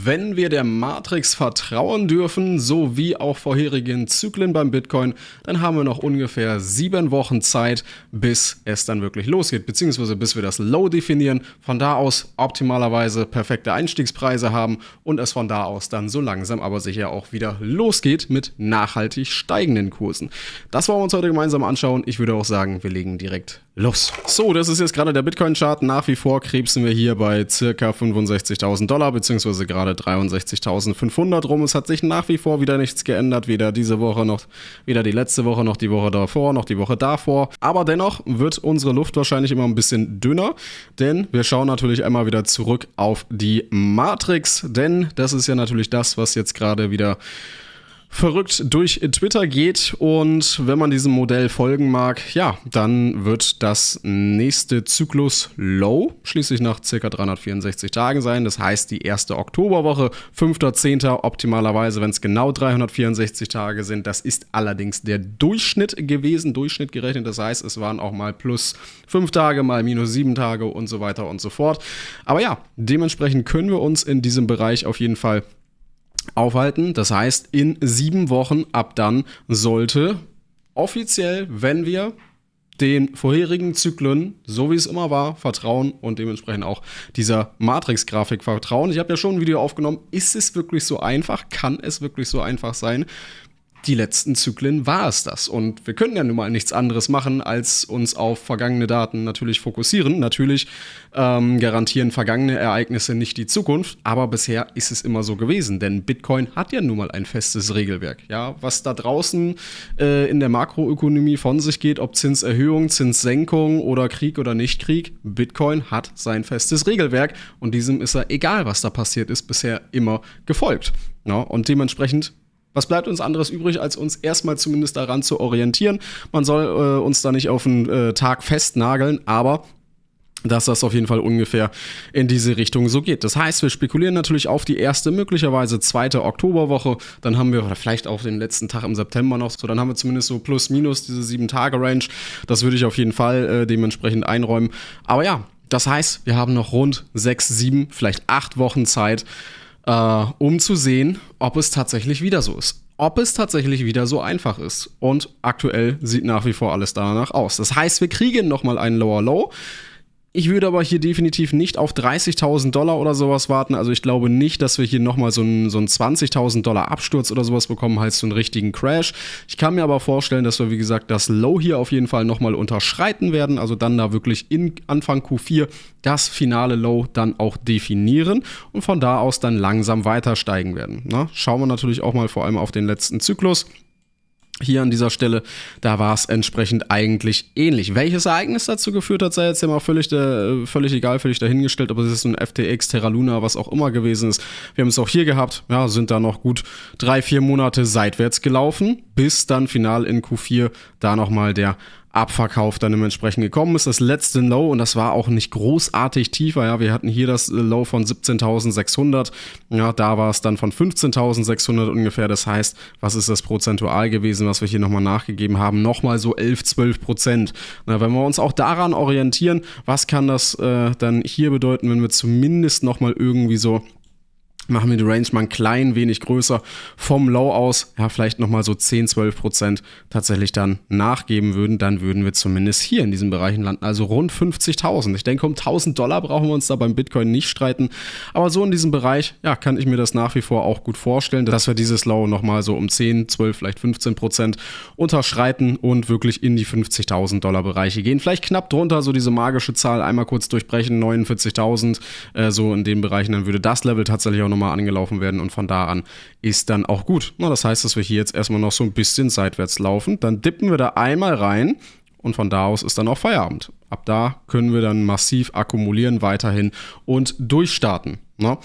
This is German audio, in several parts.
Wenn wir der Matrix vertrauen dürfen, so wie auch vorherigen Zyklen beim Bitcoin, dann haben wir noch ungefähr 7 Wochen Zeit, bis es dann wirklich losgeht, beziehungsweise bis wir das Low definieren, von da aus optimalerweise perfekte Einstiegspreise haben und es von da aus dann so langsam aber sicher auch wieder losgeht mit nachhaltig steigenden Kursen. Das wollen wir uns heute gemeinsam anschauen. Ich würde auch sagen, wir legen direkt los. So, das ist jetzt gerade der Bitcoin-Chart. Nach wie vor krebsen wir hier bei ca. $65.000, beziehungsweise gerade 63.500 rum. Es hat sich nach wie vor wieder nichts geändert, weder diese Woche noch, weder die letzte Woche noch die Woche davor, noch die Woche davor. Aber dennoch wird unsere Luft wahrscheinlich immer ein bisschen dünner, denn wir schauen natürlich einmal wieder zurück auf die Matrix, denn das ist ja natürlich das, was jetzt gerade wieder verrückt durch Twitter geht, und wenn man diesem Modell folgen mag, ja, dann wird das nächste Zyklus-Low schließlich nach ca. 364 Tagen sein. Das heißt, die erste Oktoberwoche, 5.10. optimalerweise, wenn es genau 364 Tage sind. Das ist allerdings der Durchschnitt gewesen, Durchschnitt gerechnet. Das heißt, es waren auch mal plus 5 Tage, mal minus 7 Tage und so weiter und so fort. Aber ja, dementsprechend können wir uns in diesem Bereich auf jeden Fall aufhalten. Das heißt, in 7 Wochen ab dann sollte offiziell, wenn wir den vorherigen Zyklen, so wie es immer war, vertrauen und dementsprechend auch dieser Matrix-Grafik vertrauen. Ich habe ja schon ein Video aufgenommen. Ist es wirklich so einfach? Kann es wirklich so einfach sein? Die letzten Zyklen war es das. Und wir können ja nun mal nichts anderes machen, als uns auf vergangene Daten natürlich fokussieren. Natürlich garantieren vergangene Ereignisse nicht die Zukunft, aber bisher ist es immer so gewesen. Denn Bitcoin hat ja nun mal ein festes Regelwerk. Ja, was da draußen in der Makroökonomie von sich geht, ob Zinserhöhung, Zinssenkung oder Krieg oder Nicht-Krieg, Bitcoin hat sein festes Regelwerk und diesem ist er, egal was da passiert ist, bisher immer gefolgt. Ja, und dementsprechend, was bleibt uns anderes übrig, als uns erstmal zumindest daran zu orientieren? Man soll uns da nicht auf einen Tag festnageln, aber dass das auf jeden Fall ungefähr in diese Richtung so geht. Das heißt, wir spekulieren natürlich auf die erste, möglicherweise zweite Oktoberwoche. Dann haben wir, oder vielleicht auch den letzten Tag im September noch, so dann haben wir zumindest so plus minus diese 7-Tage-Range. Das würde ich auf jeden Fall dementsprechend einräumen. Aber ja, das heißt, wir haben noch rund 6, 7, vielleicht 8 Wochen Zeit, um zu sehen, ob es tatsächlich wieder so ist. Ob es tatsächlich wieder so einfach ist. Und aktuell sieht nach wie vor alles danach aus. Das heißt, wir kriegen nochmal einen Lower Low. Ich würde aber hier definitiv nicht auf $30.000 oder sowas warten. Also ich glaube nicht, dass wir hier nochmal so einen $20.000 Absturz oder sowas bekommen, heißt so einen richtigen Crash. Ich kann mir aber vorstellen, dass wir, wie gesagt, das Low hier auf jeden Fall nochmal unterschreiten werden. Also dann da wirklich in Anfang Q4 das finale Low dann auch definieren und von da aus dann langsam weiter steigen werden. Na, schauen wir natürlich auch mal vor allem auf den letzten Zyklus. Hier an dieser Stelle, da war es entsprechend eigentlich ähnlich. Welches Ereignis dazu geführt hat, sei jetzt ja mal völlig egal, völlig dahingestellt, ob es ist ein FTX, Terra Luna, was auch immer gewesen ist. Wir haben es auch hier gehabt, ja, sind da noch gut 3-4 Monate seitwärts gelaufen, bis dann final in Q4 da nochmal der Abverkauf dann dementsprechend gekommen ist. Das letzte Low, und das war auch nicht großartig tiefer, ja, wir hatten hier das Low von 17.600, ja, da war es dann von 15.600 ungefähr, das heißt, was ist das prozentual gewesen, was wir hier nochmal nachgegeben haben? Nochmal so 11-12%. Na, wenn wir uns auch daran orientieren, was kann das dann hier bedeuten, wenn wir zumindest nochmal irgendwie so, machen wir die Range mal ein klein wenig größer vom Low aus, ja, vielleicht nochmal so 10-12% tatsächlich dann nachgeben würden, dann würden wir zumindest hier in diesen Bereichen landen, also rund 50.000. Ich denke, um $1.000 brauchen wir uns da beim Bitcoin nicht streiten, aber so in diesem Bereich, ja, kann ich mir das nach wie vor auch gut vorstellen, dass wir dieses Low nochmal so um 10, 12, vielleicht 15% unterschreiten und wirklich in die $50.000 Bereiche gehen. Vielleicht knapp drunter, so diese magische Zahl einmal kurz durchbrechen, 49.000, so in den Bereichen, dann würde das Level tatsächlich auch nochmal angelaufen werden und von da an ist dann auch gut. Na, das heißt, dass wir hier jetzt erstmal noch so ein bisschen seitwärts laufen, dann dippen wir da einmal rein und von da aus ist dann auch Feierabend. Ab da können wir dann massiv akkumulieren weiterhin und durchstarten. Na?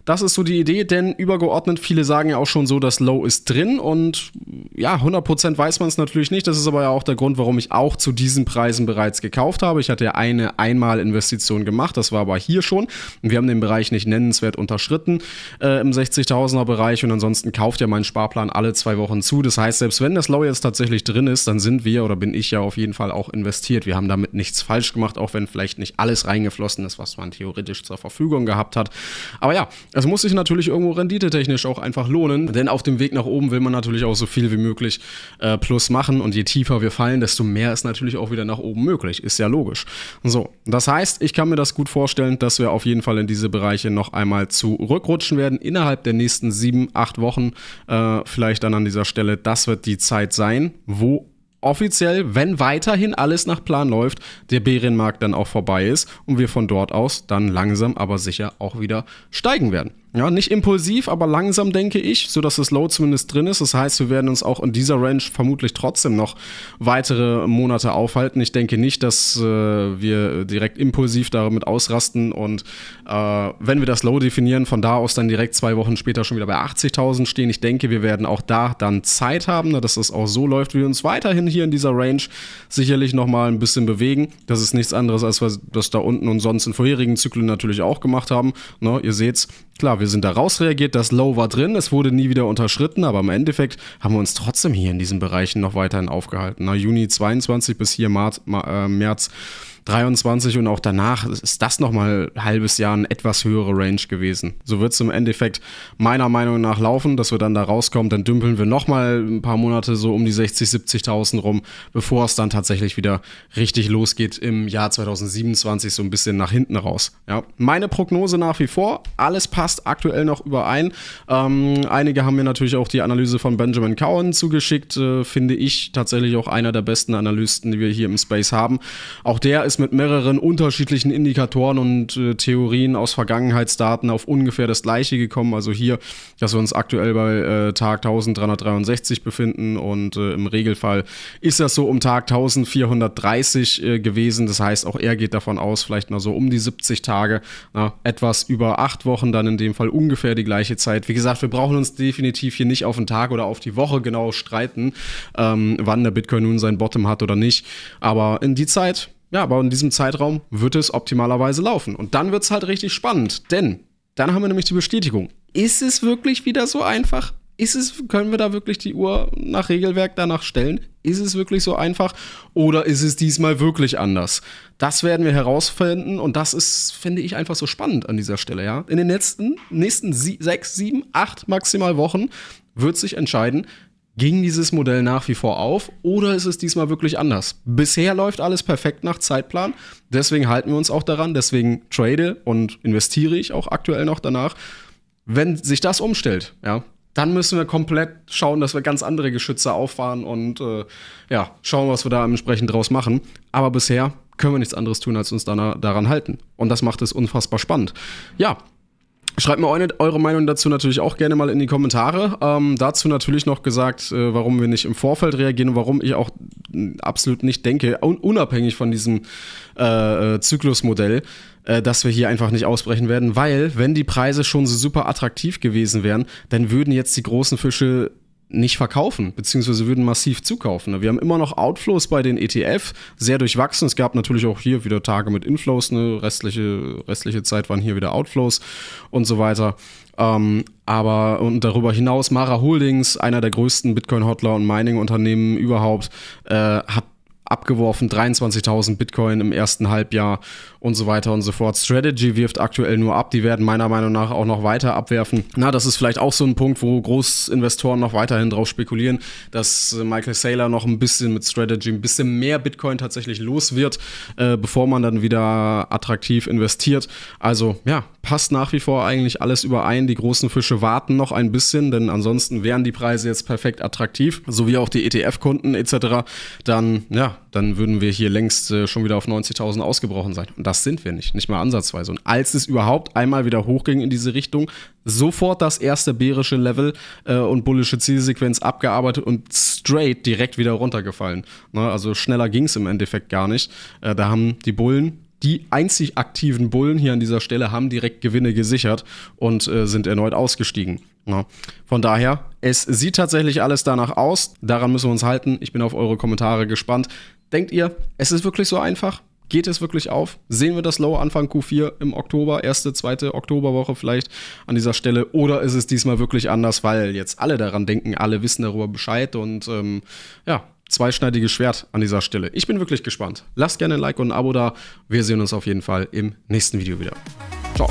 Das ist so die Idee, denn übergeordnet, viele sagen ja auch schon so, das Low ist drin und ja, 100% weiß man es natürlich nicht. Das ist aber ja auch der Grund, warum ich auch zu diesen Preisen bereits gekauft habe. Ich hatte ja eine Einmal-Investition gemacht, das war aber hier schon. Und wir haben den Bereich nicht nennenswert unterschritten im 60.000er Bereich und ansonsten kauft ja mein Sparplan alle 2 Wochen zu. Das heißt, selbst wenn das Low jetzt tatsächlich drin ist, dann sind wir oder bin ich ja auf jeden Fall auch investiert. Wir haben damit nichts falsch gemacht, auch wenn vielleicht nicht alles reingeflossen ist, was man theoretisch zur Verfügung gehabt hat. Aber ja, Es muss sich natürlich irgendwo renditetechnisch auch einfach lohnen, denn auf dem Weg nach oben will man natürlich auch so viel wie möglich plus machen und je tiefer wir fallen, desto mehr ist natürlich auch wieder nach oben möglich, ist ja logisch. So, das heißt, ich kann mir das gut vorstellen, dass wir auf jeden Fall in diese Bereiche noch einmal zurückrutschen werden, innerhalb der nächsten 7-8 Wochen vielleicht dann an dieser Stelle. Das wird die Zeit sein, wo offiziell, wenn weiterhin alles nach Plan läuft, der Bärenmarkt dann auch vorbei ist und wir von dort aus dann langsam, aber sicher auch wieder steigen werden. Ja, nicht impulsiv, aber langsam, denke ich, sodass das Low zumindest drin ist. Das heißt, wir werden uns auch in dieser Range vermutlich trotzdem noch weitere Monate aufhalten. Ich denke nicht, dass wir direkt impulsiv damit ausrasten und wenn wir das Low definieren, von da aus dann direkt 2 Wochen später schon wieder bei 80.000 stehen. Ich denke, wir werden auch da dann Zeit haben, dass es auch so läuft, wie wir uns weiterhin hier in dieser Range sicherlich nochmal ein bisschen bewegen. Das ist nichts anderes, als wir das da unten und sonst in vorherigen Zyklen natürlich auch gemacht haben. Ne, ihr seht's, klar, wir sind da rausreagiert, das Low war drin, es wurde nie wieder unterschritten, aber im Endeffekt haben wir uns trotzdem hier in diesen Bereichen noch weiterhin aufgehalten. Na, Juni 22 bis hier März 23 und auch danach ist das nochmal ein halbes Jahr eine etwas höhere Range gewesen. So wird es im Endeffekt meiner Meinung nach laufen, dass wir dann da rauskommen, dann dümpeln wir nochmal ein paar Monate so um die 60.000, 70.000 rum, bevor es dann tatsächlich wieder richtig losgeht im Jahr 2027 so ein bisschen nach hinten raus. Ja. Meine Prognose nach wie vor, alles passt aktuell noch überein. Einige haben mir natürlich auch die Analyse von Benjamin Cowen zugeschickt, finde ich tatsächlich auch einer der besten Analysten, die wir hier im Space haben. Auch der ist mit mehreren unterschiedlichen Indikatoren und Theorien aus Vergangenheitsdaten auf ungefähr das gleiche gekommen. Also hier, dass wir uns aktuell bei Tag 1363 befinden und im Regelfall ist das so um Tag 1430 gewesen. Das heißt, auch er geht davon aus, vielleicht mal so um die 70 Tage, etwas über 8 Wochen, dann in dem Fall ungefähr die gleiche Zeit. Wie gesagt, wir brauchen uns definitiv hier nicht auf den Tag oder auf die Woche genau streiten, wann der Bitcoin nun sein Bottom hat oder nicht. Aber in die Zeit, ja, aber in diesem Zeitraum wird es optimalerweise laufen. Und dann wird es halt richtig spannend, denn dann haben wir nämlich die Bestätigung. Ist es wirklich wieder so einfach? Können wir da wirklich die Uhr nach Regelwerk danach stellen? Ist es wirklich so einfach oder ist es diesmal wirklich anders? Das werden wir herausfinden und das ist, finde ich, einfach so spannend an dieser Stelle. Ja? In den nächsten 6, 7, 8 maximal Wochen wird sich entscheiden, ging dieses Modell nach wie vor auf oder ist es diesmal wirklich anders? Bisher läuft alles perfekt nach Zeitplan, deswegen halten wir uns auch daran, deswegen trade und investiere ich auch aktuell noch danach. Wenn sich das umstellt, ja, dann müssen wir komplett schauen, dass wir ganz andere Geschütze auffahren und schauen, was wir da entsprechend draus machen. Aber bisher können wir nichts anderes tun, als uns daran halten. Und das macht es unfassbar spannend. Ja, schreibt mir eure Meinung dazu natürlich auch gerne mal in die Kommentare. Dazu natürlich noch gesagt, warum wir nicht im Vorfeld reagieren und warum ich auch absolut nicht denke, unabhängig von diesem Zyklusmodell, dass wir hier einfach nicht ausbrechen werden, weil wenn die Preise schon so super attraktiv gewesen wären, dann würden jetzt die großen Fische nicht verkaufen, beziehungsweise würden massiv zukaufen. Wir haben immer noch Outflows bei den ETF, sehr durchwachsen. Es gab natürlich auch hier wieder Tage mit Inflows, ne? Restliche Zeit waren hier wieder Outflows und so weiter. Aber und darüber hinaus, Mara Holdings, einer der größten Bitcoin-Hodler und Mining-Unternehmen überhaupt, hat abgeworfen, 23.000 Bitcoin im ersten Halbjahr und so weiter und so fort. Strategy wirft aktuell nur ab, die werden meiner Meinung nach auch noch weiter abwerfen. Na, das ist vielleicht auch so ein Punkt, wo Großinvestoren noch weiterhin drauf spekulieren, dass Michael Saylor noch ein bisschen mit Strategy ein bisschen mehr Bitcoin tatsächlich los wird, bevor man dann wieder attraktiv investiert. Also ja, passt nach wie vor eigentlich alles überein. Die großen Fische warten noch ein bisschen, denn ansonsten wären die Preise jetzt perfekt attraktiv, sowie auch die ETF-Kunden etc. Dann würden wir hier längst schon wieder auf 90.000 ausgebrochen sein. Und das sind wir nicht mal ansatzweise. Und als es überhaupt einmal wieder hochging in diese Richtung, sofort das erste bärische Level und bullische Zielsequenz abgearbeitet und straight direkt wieder runtergefallen. Ne? Also schneller ging es im Endeffekt gar nicht. Da haben die Bullen, die einzig aktiven Bullen hier an dieser Stelle, haben direkt Gewinne gesichert und sind erneut ausgestiegen. Ja. Von daher, es sieht tatsächlich alles danach aus. Daran müssen wir uns halten. Ich bin auf eure Kommentare gespannt. Denkt ihr, es ist wirklich so einfach? Geht es wirklich auf? Sehen wir das Low Anfang Q4 im Oktober, 1., 2. Oktoberwoche vielleicht an dieser Stelle? Oder ist es diesmal wirklich anders, weil jetzt alle daran denken, alle wissen darüber Bescheid und zweischneidiges Schwert an dieser Stelle. Ich bin wirklich gespannt. Lasst gerne ein Like und ein Abo da. Wir sehen uns auf jeden Fall im nächsten Video wieder. Ciao.